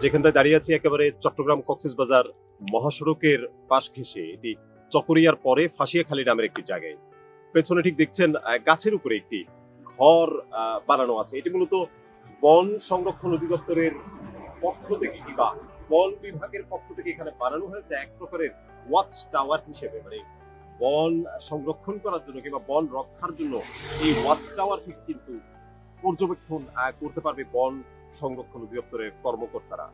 যেখানটায় দাঁড়িয়ে আছি একেবারে চট্টগ্রাম কক্সবাজার মহাসড়কের পাশ ঘেঁষে, এটি চকরিয়ার পরে ফাঁসিয়াখালী নামের একটি জায়গায়। পেছনে ঠিক দেখছেন গাছের উপরে একটি ঘর বানানো আছে। এটি মূলত বন সংরক্ষণ অধিদপ্তরের পক্ষ থেকে কিংবা বন বিভাগের পক্ষ থেকে এখানে বানানো হয়েছে এক প্রকারের ওয়াচ টাওয়ার হিসেবে। মানে বন সংরক্ষণ করার জন্য কিংবা বন রক্ষার জন্য এই ওয়াচ টাওয়ার থেকে কিন্তু পর্যবেক্ষণ করতে পারবে বন সংরক্ষণ অধিদপ্তরের কর্মকর্তারা।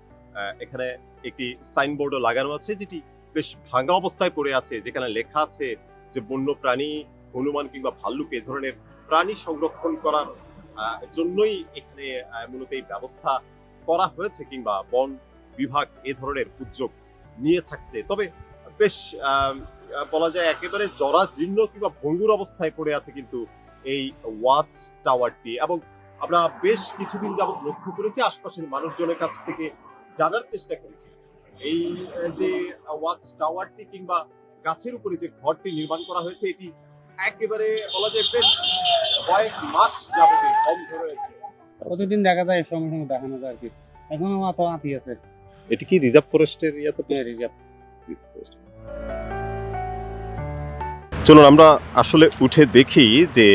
এখানে একটি সাইনবোর্ডও লাগানো আছে, যেটি বেশ ভাঙা অবস্থায় পড়ে আছে, যেখানে লেখা আছে যে বন্য প্রাণী, হনুমান কিংবা ভাল্লুক এ ধরনের প্রাণী সংরক্ষণ করার জন্যই এখানে মূলত এই ব্যবস্থা করা হয়েছে কিংবা বন বিভাগ এ ধরনের উদ্যোগ নিয়ে থাকছে। তবে বেশ বলা যায় একেবারে জরাজীর্ণ কিংবা ভঙ্গুর অবস্থায় পড়ে আছে কিন্তু এই ওয়াচ টাওয়ারটি। এবং আমরা বেশ কিছুদিন যাবত লক্ষ্য করেছি, আশপাশের মানুষজনের কাছ থেকে জানার চেষ্টা করেছি এই যে ওয়াচ টাওয়ারটি কিংবা গাছের উপরে যে ঘরটি নির্মাণ করা হয়েছে, এটি একেবারে বলা যায় বেশ কয়েক মাস যাবত বন্ধ রয়েছে। প্রতিদিন দেখা যায়, সময় সময় দেখানো যায় আর কি। এখনো অত আতি আছে। এটি কি রিজার্ভ ফরেস্টের ইয়াতে? রিজার্ভ। চলুন আমরা আসলে উঠে দেখি যে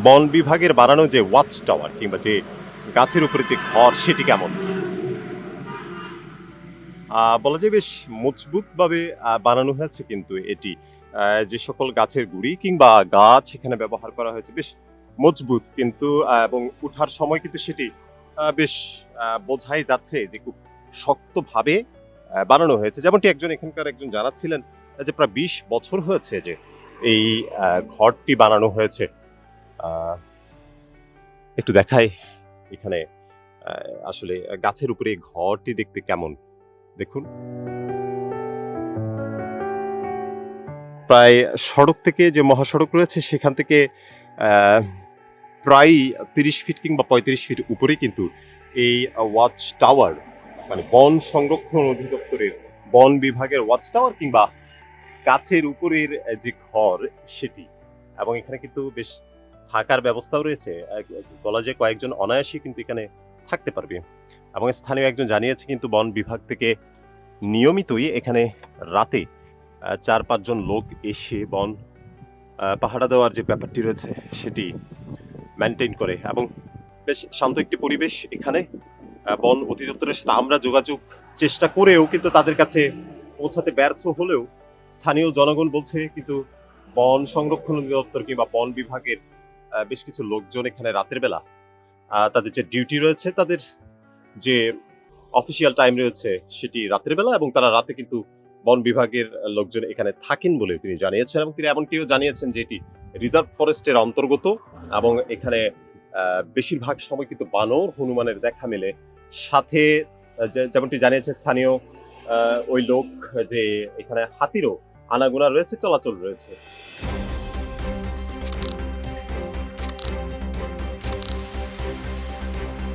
বন বিভাগের বানানো যে ওয়াচ টাওয়ার কিংবা যে গাছের উপরে যে ঘর সেটি কেমন। বলা যায় বেশ মজবুতভাবে বানানো হয়েছে কিন্তু এটি। যে সকল গাছের গুড়ি কিংবা গাছ এখানে ব্যবহার করা হয়েছে বেশ মজবুত, কিন্তু এবং উঠার সময় কিন্তু সেটি বেশ বোঝাই যাচ্ছে যে খুব শক্তভাবে বানানো হয়েছে। যেমনটি এখানকার একজন জানাচ্ছিলেন যে প্রায় 20 বছর হয়েছে যে এই ঘরটি বানানো হয়েছে। একটু দেখাই এখানে আসলে গাছের উপরে ঘরটি দেখতে কেমন দেখুন। প্রায় সড়ক থেকে, যে মহাসড়ক রয়েছে সেখান থেকে প্রায় 30 ফিট কিংবা 35 ফিট উপরে কিন্তু এই ওয়াচ টাওয়ার, মানে বন সংরক্ষণ অধিদপ্তরের বন বিভাগের ওয়াচ টাওয়ার কিংবা গাছের উপরের যে ঘর সেটি। এবং এখানে কিন্তু বেশ থাকার ব্যবস্থাও রয়েছে, বলা যায় কয়েকজন অনায়াসী কিন্তু এখানে থাকতে পারবে। এবং স্থানীয় একজন জানিয়েছে কিন্তু বন বিভাগ থেকে নিয়মিতই এখানে রাতে 4-5 জন লোক এসে বন পাহারা দেওয়ার যে ব্যাপারটি রয়েছে সেটি মেনটেন করে। এবং বেশ শান্ত একটি পরিবেশ এখানে। বন অধিদপ্তরের সাথে আমরা যোগাযোগ চেষ্টা করেও কিন্তু তাদের কাছে পৌঁছাতে ব্যর্থ হলেও স্থানীয় জনগণ বলছে কিন্তু বন সংরক্ষণ অধিদপ্তর কিংবা বন বিভাগের বেশ কিছু লোকজন এখানে রাতের বেলা তাদের যে ডিউটি রয়েছে, তাদের যে অফিসিয়াল টাইম রয়েছে সেটি রাতের বেলা, এবং তারা রাতে কিন্তু বন বিভাগের লোকজন এখানে থাকেন বলে তিনি জানিয়েছেন। এবং তিনি এমনটিও জানিয়েছেন যে এটি রিজার্ভ ফরেস্টের অন্তর্গত এবং এখানে বেশিরভাগ সময় কিন্তু বানর, হনুমানের দেখা মেলে। সাথে যেমনটি জানিয়েছে স্থানীয় ওই লোক, যে এখানে হাতিরও আনাগোনা রয়েছে, চলাচল রয়েছে।